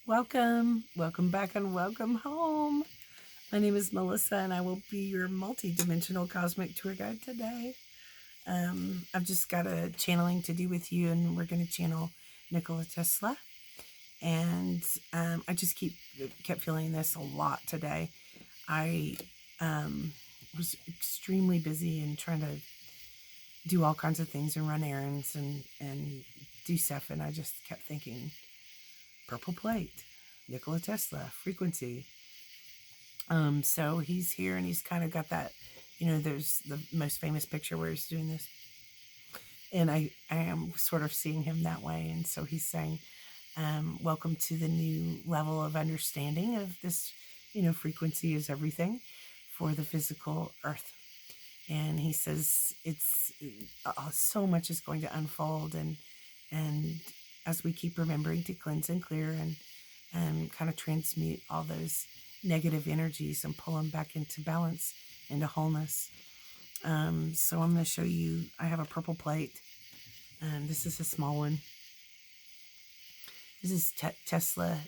Welcome back and welcome home. My name is Melissa and I will be your multi-dimensional cosmic tour guide today. I've just got a channeling to do with you and we're going to channel Nikola Tesla. And I just kept feeling this a lot today. I was extremely busy and trying to do all kinds of things and run errands and do stuff. And I just kept thinking, purple plate, Nikola Tesla, frequency. So he's here and he's kind of got that, there's the most famous picture where he's doing this. And I am sort of seeing him that way. And so he's saying, welcome to the new level of understanding of this, frequency is everything for the physical earth. And he says it's so much is going to unfold. And as we keep remembering to cleanse and clear and kind of transmute all those negative energies and pull them back into balance, into wholeness. So I'm going to show you, I have a purple plate. This is a small one. This is Tesla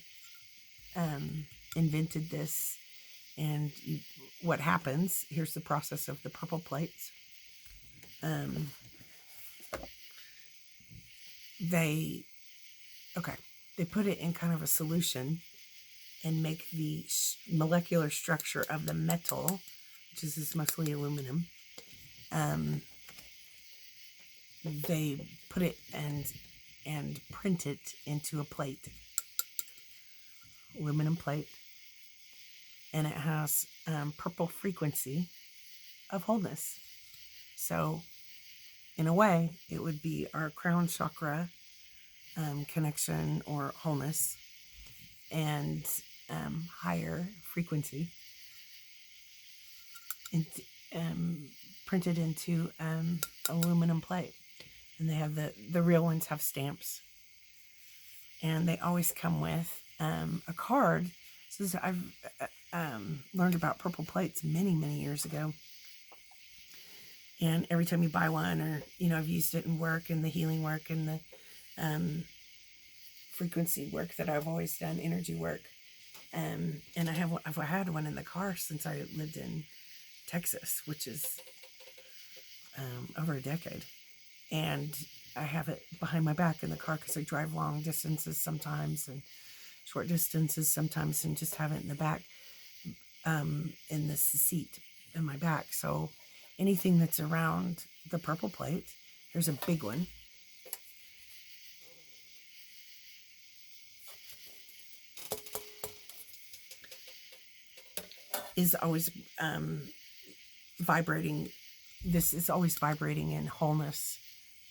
invented this. And what happens, here's the process of the purple plates. They put it in kind of a solution and make the molecular structure of the metal, which is mostly aluminum. They put it and print it into a plate, aluminum plate, and it has purple frequency of wholeness. So in a way, it would be our crown chakra connection or wholeness and higher frequency, and printed into aluminum plate. And they have the real ones have stamps, and they always come with a card. So I've learned about purple plates many years ago, and every time you buy one, or I've used it in work and the healing work and the frequency work that I've always done, energy work. And I've had one in the car since I lived in Texas, which is over a decade. And I have it behind my back in the car because I drive long distances sometimes and short distances sometimes, and just have it in the back, in the seat in my back. So anything that's around the purple plate, here's a big one. Is always vibrating. This is always vibrating in wholeness,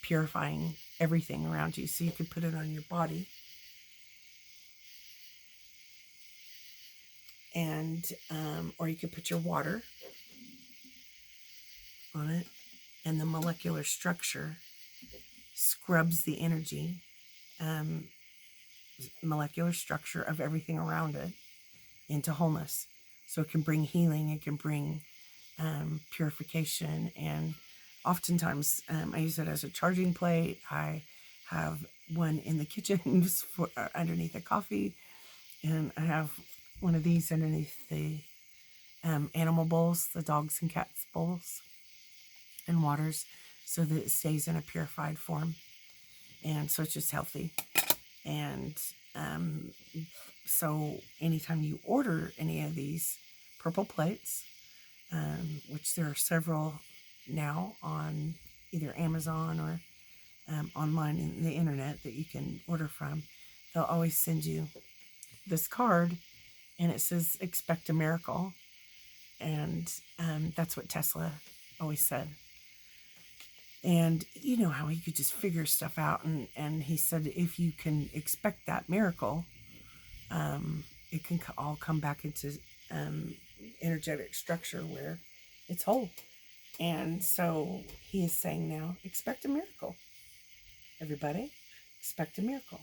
purifying everything around you. So you could put it on your body. And, or you could put your water on it, and the molecular structure scrubs the energy, molecular structure of everything around it into wholeness. So it can bring healing, it can bring purification, and oftentimes I use it as a charging plate. I have one in the kitchen for underneath the coffee, and I have one of these underneath the animal bowls, the dogs and cats bowls and waters, so that it stays in a purified form, and so it's just healthy. And so anytime you order any of these purple plates, which there are several now on either Amazon or online in the internet that you can order from, they'll always send you this card, and it says expect a miracle. And that's what Tesla always said. And you know how he could just figure stuff out, and he said if you can expect that miracle, it can all come back into energetic structure where it's whole. And so he is saying now, expect a miracle. Everybody, expect a miracle.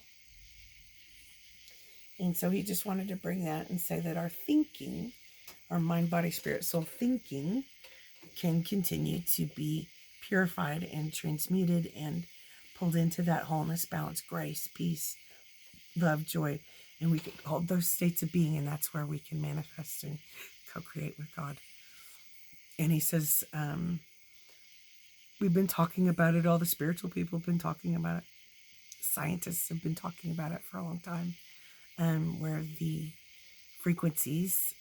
And so he just wanted to bring that and say that our thinking, our mind, body, spirit, soul thinking can continue to be purified and transmuted and pulled into that wholeness, balance, grace, peace, love, joy, And we can hold those states of being, and that's where we can manifest and co-create with God. And he says, we've been talking about it. All the spiritual people have been talking about it. Scientists have been talking about it for a long time, where the frequencies,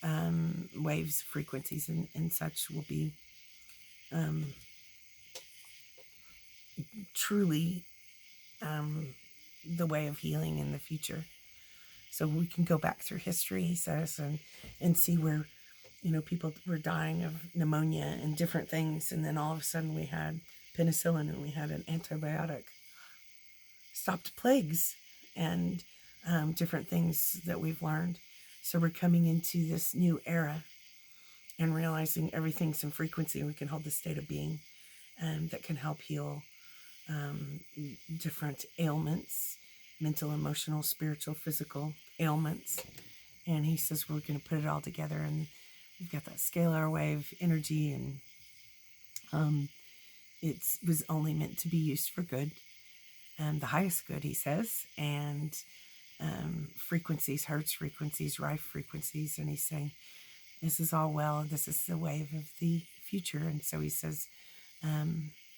waves, frequencies, and such will be truly the way of healing in the future. So we can go back through history, he says, and see where, people were dying of pneumonia and different things. And then all of a sudden we had penicillin and we had an antibiotic. Stopped plagues and different things that we've learned. So we're coming into this new era and realizing everything's in frequency. We can hold the state of being that can help heal different ailments, mental, emotional, spiritual, physical ailments. And he says we're going to put it all together, and we've got that scalar wave energy, and it was only meant to be used for good, and the highest good, he says, and frequencies, hertz frequencies, rife frequencies. And he's saying this is all well, and this is the wave of the future. And so he says,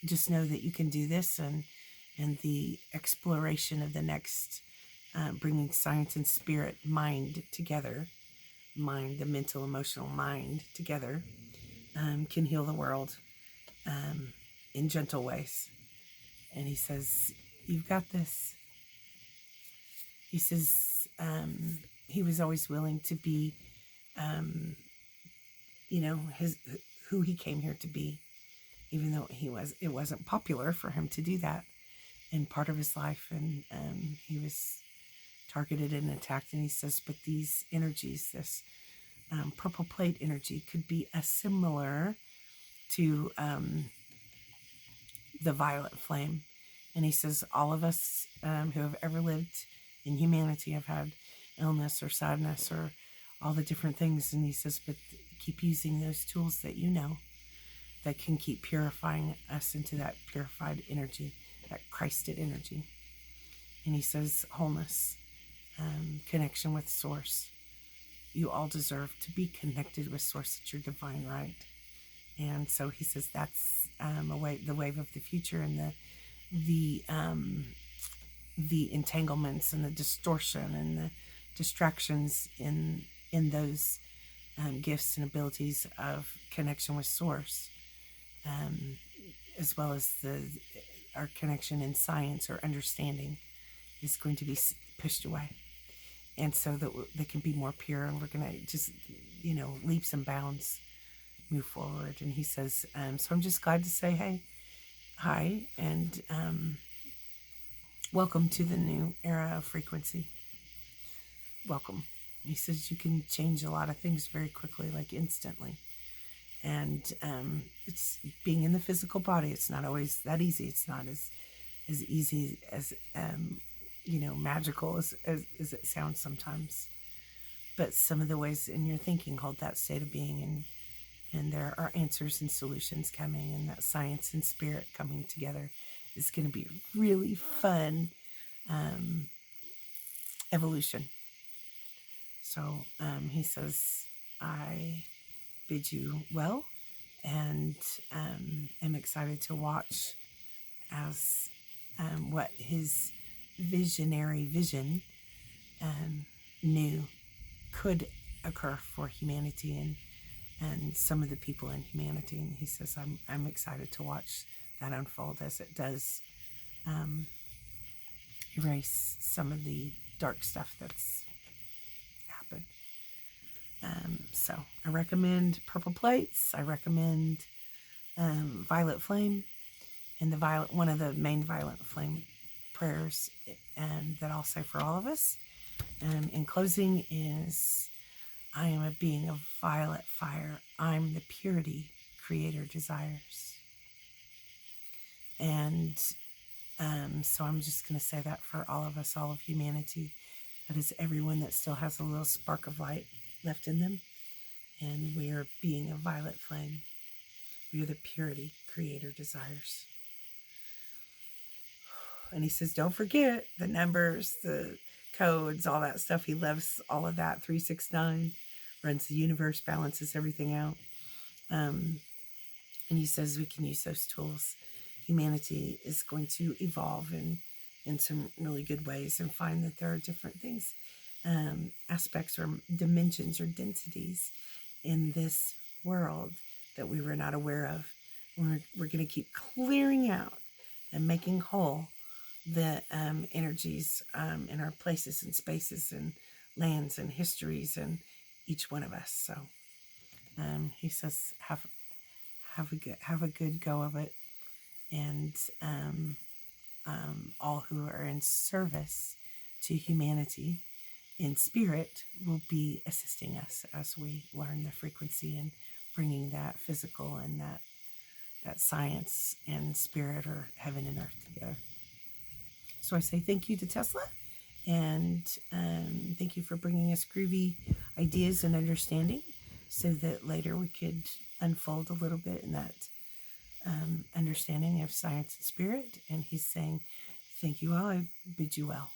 just know that you can do this, and the exploration of the next, bringing science and spirit, mind together, the mental, emotional mind together, can heal the world in gentle ways. And he says, you've got this. He says he was always willing to be, who he came here to be, even though it wasn't popular for him to do that in part of his life, and he was targeted and attacked. And he says, but these energies, this purple plate energy, could be similar to the violet flame. And he says all of us who have ever lived in humanity have had illness or sadness or all the different things. And he says, but keep using those tools that that can keep purifying us into that purified energy, that Christed energy. And he says wholeness, connection with source. You all deserve to be connected with source at your divine right. And so he says that's the wave of the future, and the entanglements and the distortion and the distractions in those gifts and abilities of connection with source, as well as our connection in science or understanding, is going to be pushed away. And so that they can be more pure, and we're going to just, leaps and bounds move forward. And he says, so I'm just glad to say, hi, and welcome to the new era of frequency. Welcome. He says you can change a lot of things very quickly, like instantly. And it's being in the physical body. It's not always that easy. It's not as easy as, magical as it sounds sometimes. But some of the ways in your thinking hold that state of being, and there are answers and solutions coming, and that science and spirit coming together is going to be a really fun evolution. So he says, I bid you well, and am excited to watch as what his visionary vision knew could occur for humanity and some of the people in humanity. And he says, I'm excited to watch that unfold as it does erase some of the dark stuff that's happened. So I recommend purple plates. I recommend violet flame, and one of the main violet flame prayers that I'll say for all of us in closing is, I am a being of violet fire. I'm the purity Creator desires. And so I'm just going to say that for all of us, all of humanity. That is everyone that still has a little spark of light left in them. And we are being a violet flame. We are the purity Creator desires. And he says, don't forget the numbers, the codes, all that stuff. He loves all of that. 369 runs the universe, balances everything out. And he says we can use those tools. Humanity is going to evolve in some really good ways and find that there are different things, aspects or dimensions or densities in this world that we were not aware of. We're going to keep clearing out and making whole the energies in our places and spaces and lands and histories and each one of us. So he says, have a good go of it, and all who are in service to humanity in spirit will be assisting us as we learn the frequency and bringing that physical and that science and spirit or heaven and earth together. So I say thank you to Tesla, and thank you for bringing us groovy ideas and understanding so that later we could unfold a little bit in that understanding of science and spirit. And he's saying, thank you all. I bid you well.